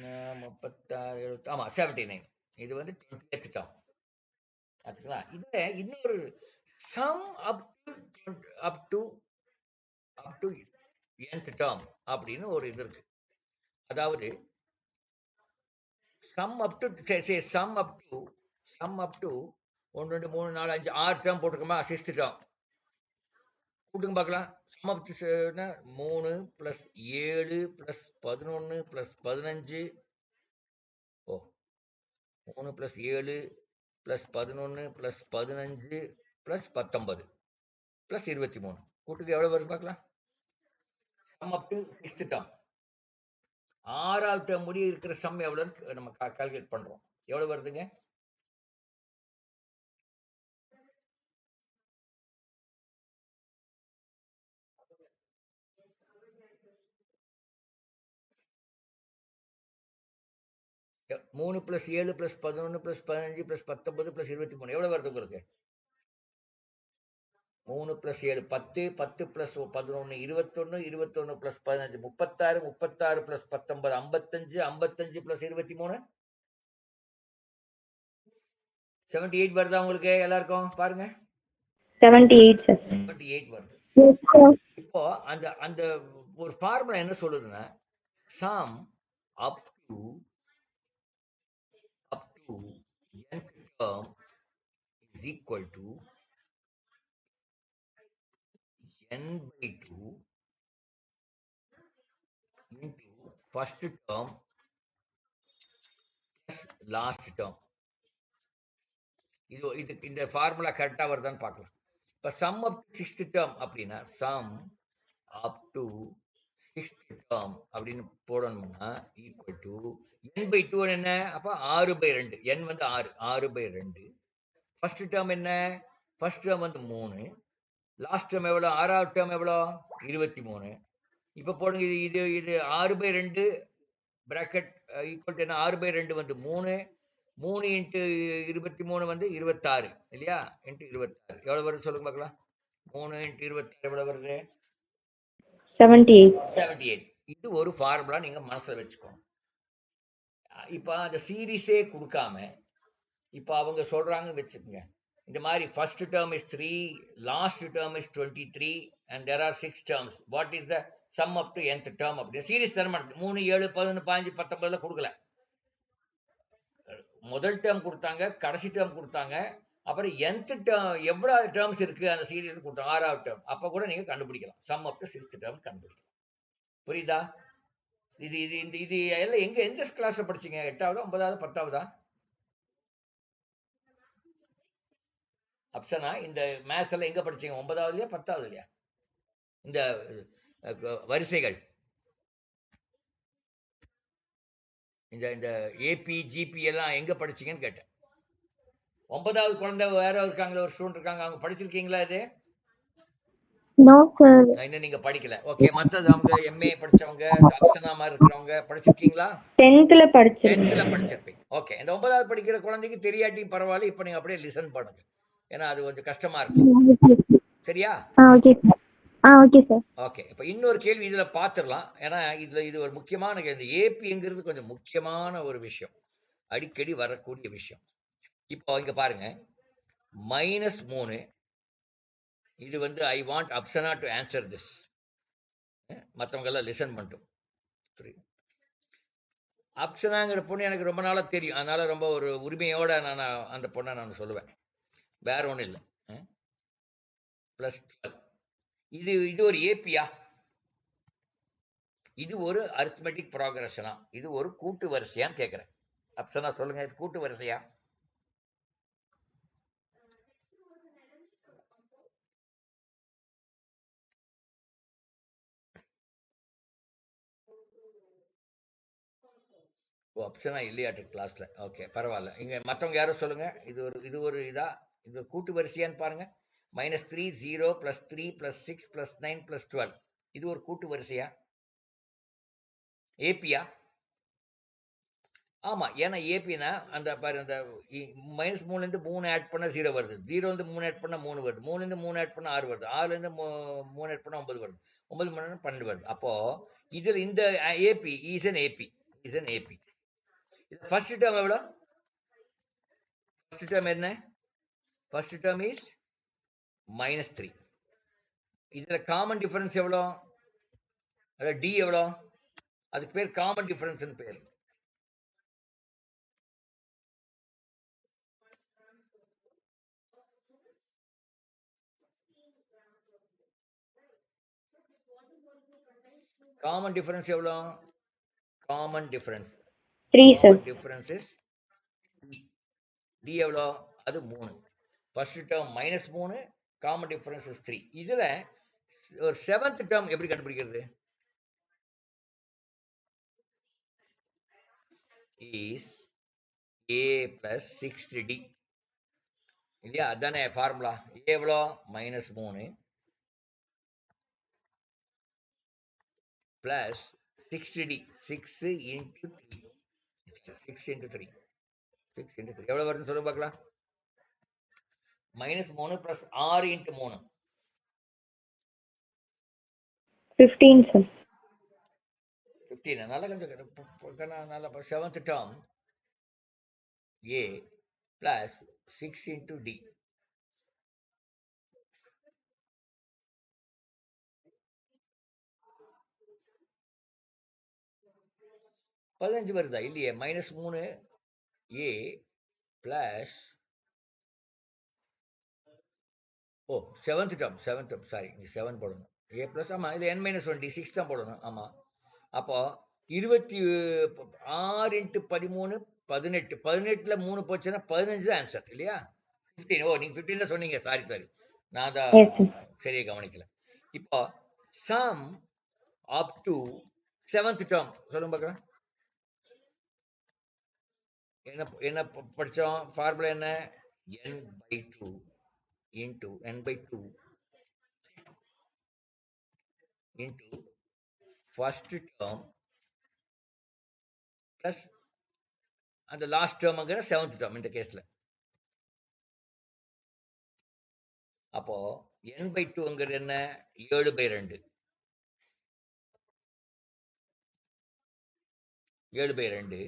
36 70 ஆமா 79 இது வந்து 20th டேர்ம் அதுங்களா இதுல இன்னொரு sum up to nth term அப்படின்னு ஒரு இது இருக்கு அதாவது சம் அப் டு 1 2 3 4 5 6 டேர்ம் போட்டுக்கோமா 6th டேர்ம் கூட்டுங்க பார்க்கலாம் sum up to 3 plus 7 plus 11 plus 15 ஓ 3 plus 7 plus 11 plus 15 plus 19 plus 23 கூட்டுக்கு எவ்வளவு வருது பார்க்கலாம் sum up to 6th term 6வது டேர்ம் முடிய இருக்கிற சம் எவ்வளவு நம்ம கால்குலேட் பண்றோம் எவ்வளவு வருதுங்க 3 + 7 + 11 + 15 + 19 + 23 எவ்வளவு வருது உங்களுக்கு? 3 + 7 10, 10 + 11 21, 21 + 15 36, 36 + 19 55, 55 + 23 78 வருதா உங்களுக்கு எல்லாருக்கும்? பாருங்க 78 சார். 78 வருது. Yes, sir. இப்போ அந்த அந்த ஒரு ஃபார்முலா என்ன சொல்லுதுன்னா sum up to nth term is equal to n/2 into first term plus last term. இது இந்த ஃபார்முலா கரெக்டா வருதான்னு பார்க்கலாம். இப்ப sum up to sixth term அப்படின்னா sum up to sixth term அப்படின்னு போடணும்னா ஈக்குவல் டு n/2 என்ன? அப்ப 6/2. n வந்து 6, 6/2. ஃபர்ஸ்ட் டேர்ம் என்ன? ஃபர்ஸ்ட் டேர்ம் வந்து 3, லாஸ்ட் டேர்ம் எவ்வளோ? 6வது டேர்ம் எவ்வளோ? 23. இப்ப போடுங்க, இது இது இது 6/2 பிராக்கெட் ஈக்குவல் டு என்ன? 6/2 வந்து 3, 3 இன்ட்டு 23 வந்து 26 இல்லையா? இன்ட்டு 26 எவ்வளவு வருது சொல்லுங்க பார்க்கலாம். 3 இன்ட்டு 26 எவ்வளவு வருது? 78. 78. இது ஒரு ஃபார்முலா நீங்க மனசுல வச்சுக்கோங்க. இப்ப அந்த சீரீஸே கொடுக்காம இப்ப அவங்க சொல்றாங்கன்னு வச்சுக்கோங்க, இந்த மாதிரி first term is 3, last term is 23 and there are 6 terms. What is the sum up to nth term? அப்படி சீரீஸ் தர மாட்டேன். 3 7 11 15 19 கொடுக்கல. முதல் டேர்ம் கொடுத்தாங்க, கடைசி டேர்ம் கொடுத்தாங்க, அப்புறம் nth டேர்ம் எவ்வளவு டேர்ம்ஸ் இருக்கு அந்த சீரீஸ் கொடுத்தாங்க, 6வது டேர்ம். அப்ப கூட நீங்க கண்டுபிடிக்கலாம், some up to 6th term கண்டுபிடிக்கலாம். புரியுதா? இது இது இந்த இது எல்லாம் எங்க எந்த கிளாஸ்ல படிச்சீங்க? 8வது 9வது 10வதா? அப்சனா இந்த மேத்ஸ் எல்லாம் எங்க படிச்சீங்க? 9வதுலயா 10வதுலயா? இந்த வரிசைகள், இந்த இந்த ஏபி ஜிபி எல்லாம் எங்க படிச்சீங்கன்னு கேட்டேன். 9வது குழந்தை வேற இருக்காங்களா, ஒரு ஸ்டூடெண்ட் இருக்காங்க, அவங்க படிச்சிருக்கீங்களா? இது No, sir. இன்னும் நீங்க படிக்கல. ஓகே, மத்தது அவங்க எம்ஏ படிச்சவங்க, அப்சனா மாதிரி இருக்கிறவங்க படிச்சிருக்கீங்களா? 10th படிச்சிருக்கேன். 10th படிச்சிருப்பீங்க. ஓகே, இந்த 9வது படிக்கிற குழந்தைக்கு தெரியாட்டி பரவாயில்ல, இப்ப நீங்க அப்படியே லிசன் பண்ணுங்க, ஏன்னா அது கொஞ்சம் கஷ்டமா இருக்கும். சரியா? Okay, sir. Okay, sir. Okay, இப்ப இன்னொரு கேள்வி இதுல பாத்துடலாம். ஏன்னா இது ஒரு முக்கியமான கேள்வி. ஏபிங்கிறது கொஞ்சம் முக்கியமான ஒரு விஷயம், அடிக்கடி வரக்கூடிய விஷயம். இப்போ இங்க பாருங்க, -3. இது வந்து I want Afsana to answer this. மற்றவங்க எல்லாம் லிசன் பண்ணிட்டோம். அப்சனாங்கிற பொண்ணு எனக்கு ரொம்ப நாளா தெரியும், அதனால ரொம்ப ஒரு உரிமையோட நான் அந்த பொண்ணை நான் சொல்லுவேன், வேற ஒன்றும் இல்லை. +12 இது இது ஒரு ஏபியா? இது ஒரு அரித்மெட்டிக் ப்ராக்ரஷனா? இது ஒரு கூட்டு வரிசையான்னு கேட்கிறேன். அப்சனா சொல்லுங்க, இது கூட்டு வரிசையா? ஓ, அப்சனா இல்லையாட்டு கிளாஸ்ல. ஓகே, பரவாயில்ல. இங்க மற்றவங்க யாரும் சொல்லுங்க, இது ஒரு இதா, இது கூட்டு வரிசையான்னு பாருங்க. -3 0 +3 +6 +9 +12 இது ஒரு கூட்டு வரிசையா? ஏபியா? ஆமா, ஏன்னா ஏபினா அந்த பாரு, அந்த -3 இருந்து 3 ஆட் பண்ணா 0 வருது, 0 இருந்து 3 ஆட் பண்ணா 3 வருது, 3 இருந்து 3 ஆட் பண்ணா 6 வருது, 6 இருந்து 3 ஆட் பண்ணா 9 வருது, 9 பண்ணா 12 வருது. அப்போ இதுல இந்த AP is an AP, is an AP. இது ஃபர்ஸ்ட் டேர்ம் எவ்வளோ? ஃபர்ஸ்ட் டேர்ம் என்ன? First term is -3. இதுல காமன் டிஃபரன்ஸ் எவ்வளோ? அதாவது டி எவ்வளோ? அதுக்கு பேர் காமன் டிஃபரன்ஸ் பேர். காமன் டிஃபரன்ஸ் எவ்வளோ? Common difference 3 sir. Difference is d எவ்வளோ? அது 3. First term -3, common difference is 3. இதுல ஒரு 7th டேர்ம் எப்படி கண்டுபிடிக்கிறது? இஸ் a plus 6d இல்லையா? அதானே ஃபார்முலா. a எவ்வளோ? -3 plus 6d, 6 into 3 6 into 3. 6 into 3 எவ்வளவு வருதுன்னு சொல்லுங்க பார்க்கலாம். -3 plus 6 into 3. 15 sir. 15. நல்லா கொஞ்சம் நல்லா 7th term A plus 6 into D. பதினஞ்சு வருதா இல்லையே? -3 A plus 7th term sorry, இங்க 7 போடணும். A பிளஸ் ஆமா, இது n-1 D6 தான் போடணும். ஆமா, அப்போ 26 into 13 18. 18ல 3 போச்சுன்னா 15 தான் ஆன்சர் இல்லையா? 15. நீங்க 15 சொன்னீங்க. சாரி, நான் தான் சரியா கவனிக்கல. இப்போ some up to 7th term சொல்லுங்க பார்க்கலாம். என்ன படிச்சோம்? ஃபார்முலா என்ன? n/2 into n/2 into first term plus அந்த லாஸ்ட் டேர்ம்ங்கிற 7th term இந்த கேஸ்ல. அப்போ n/2ங்கிறது என்ன? 7/2. 7/2.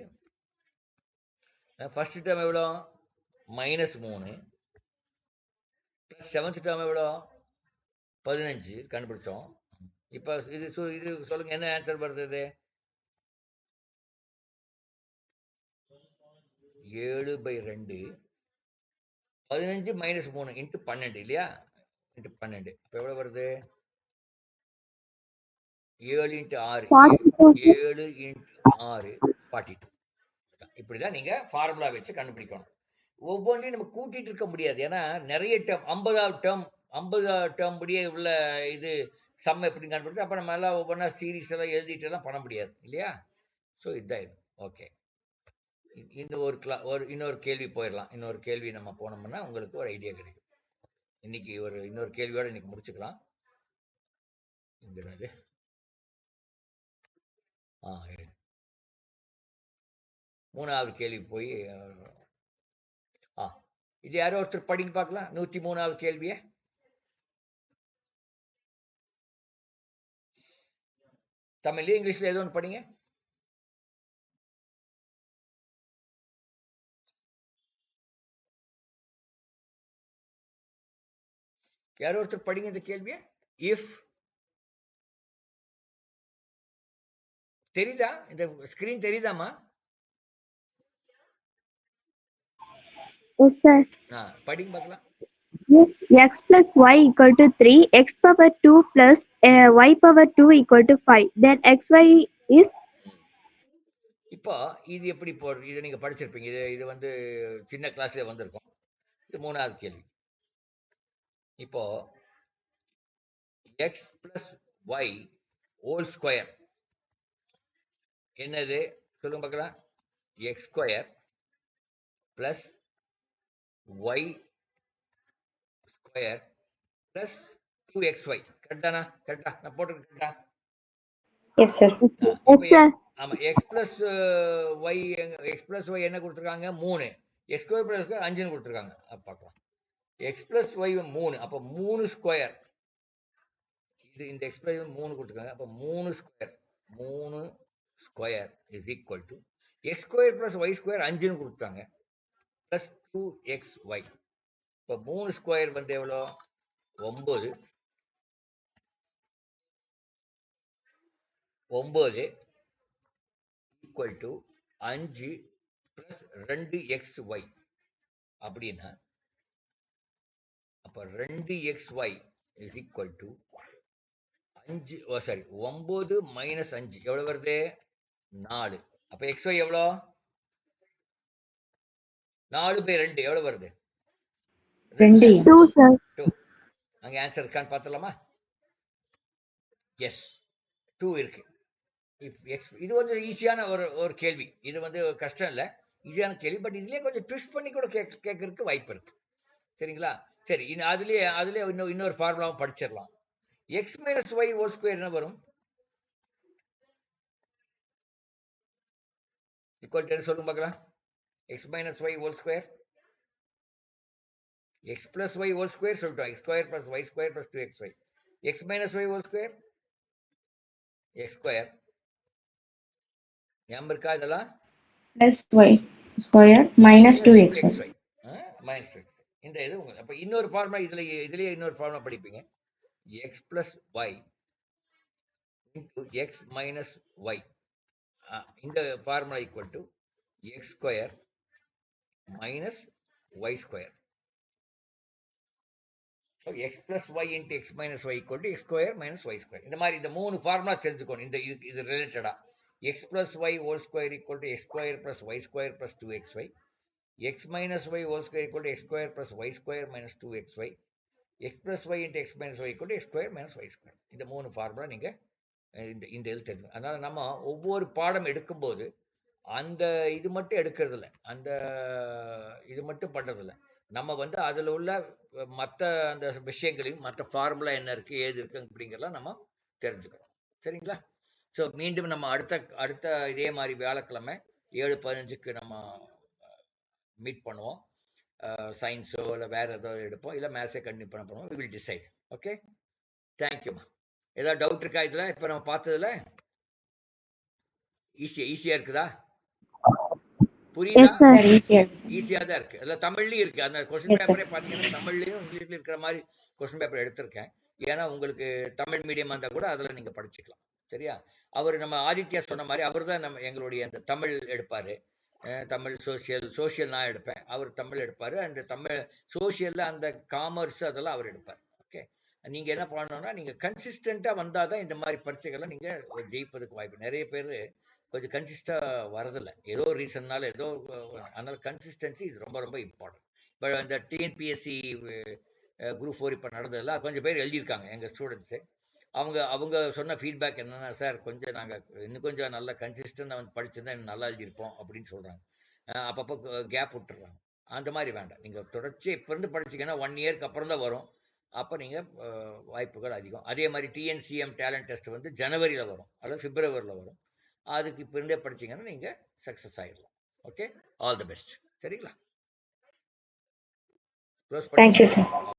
ஃபர்ஸ்ட் டேர்ம் எவ்வளோ? -3 பிளஸ் 7th term எவ்வளோ? 15 கண்டுபிடிச்சோம். இப்போ இது சொல்லுங்க, என்ன ஆன்சர் வருது? 7/2 15 -3 இன்ட்டு 12 இல்லையா? இன்ட்டு 12 இப்போ எவ்வளோ வருது? 7 into 6 7 into 6 42. இப்படிதான் நீங்க ஃபார்முலா வச்சு கண்டுபிடிக்கணும். ஒவ்வொன்றையும் நம்ம கூட்டிட்டு இருக்க முடியாது, ஏன்னா நிறைய டேர்ம் 50 டேர்ம் படியே உள்ள இது சம் எப்படி கண்டுபிடிச்சு அப்ப நம்ம எல்லாம் ஒவ்வொன்றா சீரீஸ் எல்லாம் எழுதிட்டு எல்லாம் பண்ண முடியாது இல்லையா? ஸோ இதுதான். ஓகே, இன்னொரு கேள்வி போயிடலாம். இன்னொரு கேள்வி நம்ம போனோம்னா உங்களுக்கு ஒரு ஐடியா கிடைக்கும். இன்னைக்கு இன்னொரு கேள்வியோட இன்னைக்கு முடிச்சுக்கலாம். இங்கிறது மூணாவது கேள்வி போய் இது யாரோ ஒருத்தர் படிக்க பார்க்கலாம். 103வது கேள்விய தமிழ்ல இங்கிலீஷ்ல ஏதோ ஒன்று படிங்க. யாரோ ஒருத்தர் படிங்க இந்த கேள்விய. இஃப் தெரியுதா? இந்த ஸ்கிரீன் தெரியுதாமா? படிங்க பார்க்கலாம். x plus y equal to 3, x power 2 plus y power 2 equal to 5. Then xy is. இப்போ இது எப்படி போடுறது? இதை நீங்க படிச்சிருப்பீங்க. இது வந்து சின்ன கிளாஸ்ல வந்திருக்கும். இது மூணாவது கேள்வி. இப்போ x plus y whole square என்னது சொல்லுங்க பார்க்கலாம். x square plus y square plus 2xy. கரெக்டானா? கரெக்டா நான் போட்டிருக்கேன் கரெக்டா? Yes sir. ஆமா, x plus y என்ன கொடுத்துருக்காங்க? 3. x square plus 5 கொடுத்துருக்காங்க. பார்க்கலாம். x plus y 3. அப்ப 3 ஸ்கொயர். இது இந்த எக்ஸ்பிரஷன் 3 கொடுத்துருக்காங்க. அப்ப 3 square is equal to x square plus y square 5 கொடுத்தாங்க பிளஸ் 2xy. இப்ப 3 ஸ்கொயர் வந்து எவ்வளோ? 9 ஈக்குவல் டு 5 பிளஸ் 2xy. அப்படின்னா அப்ப 2xy is equal to 9 minus 5 எவ்வளவு வருது? 4. அப்ப xy எவ்வளோ? 4/2 எவ்வளவு வருது? 2. அங்க ஆன்சர் இருக்கான்னு பார்த்தலாமா? எஸ், 2 இருக்கு. இது கொஞ்சம் ஈஸியான ஒரு கேள்வி. இது வந்து கஷ்டம் இல்லை, ஈஸியான கேள்வி. பட் இதுலயே கொஞ்சம் ட்விஸ்ட் பண்ணி கூட கேட்கறதுக்கு வாய்ப்பு இருக்கு. சரிங்களா? சரி, அதுலயே இன்னொரு ஃபார்முலாவும் படிச்சிடலாம். x minus y whole square என்ன வரும்? ஈக்குவல் டு சொல்லுங்க பார்க்கலாம். X minus y whole square, x plus y whole square சொல்லிட்டோம். X square plus y square plus 2xy. X minus y whole square x square. ஞாபகம் இருக்கா இதெல்லாம்? plus y square minus 2xy. Minus 2x. இந்த இது உங்களுக்கு அப்போ இன்னொரு formula இதுலயே இன்னொரு ஃபார்முலா படிப்பீங்க. X plus y into x minus y. இந்த formula equal to x square minus y square. So x plus y into x minus y equal to x square minus y square. இந்த மாதிரி இந்த 3 formula தெரிஞ்சுக்கணும். இந்த இது ரிலேட்டடா x plus y whole square equal to x square plus y square plus 2xy. X minus y whole square equal to x square plus y square minus 2xy. X plus y into x minus y equal to x square minus y square. இந்த 3 formula நீங்க இந்த இது தெரியும். அதனால நம்ம ஒவ்வொரு பாடம் எடுக்கும்போது அந்த இது மட்டும் எடுக்கிறது இல்லை, அந்த இது மட்டும் பண்றது இல்லை. நம்ம வந்து அதில் உள்ள மற்ற அந்த விஷயங்களையும் மற்ற ஃபார்முலா என்ன இருக்கு ஏது இருக்கு அப்படிங்கிறலாம் நம்ம தெரிஞ்சுக்கிறோம். சரிங்களா? ஸோ மீண்டும் நம்ம அடுத்த இதே மாதிரி வியாழக்கிழமை 7:15க்கு நம்ம மீட் பண்ணுவோம். சயின்ஸோ இல்லை வேற ஏதோ எடுப்போம், இல்லை மேத்ஸே கண்டினியூ பண்ண போகிறோம். We will decide. ஓகே, தேங்க்யூம்மா. ஏதாவது டவுட் இருக்கா இதில்? இப்போ நம்ம பார்த்ததுல ஈஸியா இருக்குதா? புரியுதா? ஈஸியா தான் இருக்கு. அதுல தமிழ்லயும் இருக்கு. அந்த கொஸ்டின் பேப்பரே பாத்தீங்கன்னா தமிழ்லயும் இங்கிலீஷ்ல இருக்கிற மாதிரி கொஸ்டின் பேப்பர் எடுத்திருக்கேன். ஏன்னா உங்களுக்கு தமிழ் மீடியம் இருந்தா கூட அதுல நீங்க படிச்சுக்கலாம். சரியா? அவர் நம்ம ஆதித்யா சொன்ன மாதிரி அவர் தான் நம்ம எங்களுடைய அந்த தமிழ் எடுப்பாரு. தமிழ் சோசியல் நான் எடுப்பேன், அவர் தமிழ் எடுப்பாரு. அண்ட் தமிழ் சோசியல்ல அந்த காமர்ஸ் அதெல்லாம் அவர் எடுப்பார். ஓகே, நீங்க என்ன பண்ணணும்னா நீங்க கன்சிஸ்டண்டா வந்தாதான் இந்த மாதிரி பரீட்சைகளை நீங்க ஜெயிப்பதுக்கு வாய்ப்பு. நிறைய பேர் கொஞ்சம் கன்சிஸ்டா வரதில்லை, ஏதோ ரீசன்னால ஏதோ. அதனால கன்சிஸ்டன்சி இது ரொம்ப ரொம்ப இம்பார்ட்டன்ட். இப்போ இந்த டிஎன்பிஎஸ்சி குரூப் 4 இப்போ நடந்ததில்ல, கொஞ்சம் பேர் எழுதியிருக்காங்க எங்கள் ஸ்டூடெண்ட்ஸு. அவங்க சொன்ன ஃபீட்பேக் என்னன்னா, சார் கொஞ்சம் நாங்கள் இன்னும் கொஞ்சம் நல்லா கன்சிஸ்டண்டாக வந்து படிச்சிருந்தா இன்னும் நல்லா எழுதியிருப்போம் அப்படின்னு சொல்கிறாங்க. அப்பப்போ கேப் விட்டுறாங்க. அந்த மாதிரி வேண்டாம். நீங்கள் தொடர்ச்சி இப்போ இருந்து படிச்சிங்கன்னா 1 இயருக்கு அப்புறம் தான் வரும். அப்போ நீங்கள் வாய்ப்புகள் அதிகம். அதே மாதிரி டிஎன்சிஎம் டேலண்ட் டெஸ்ட் வந்து ஜனவரியில் வரும் அல்லது பிப்ரவரியில் வரும். அதுக்கு இப்போ இருந்தே படிச்சீங்கன்னா நீங்க சக்சஸ் ஆயிடலாம். Okay, all the best. சரிங்களா? Thank you, sir.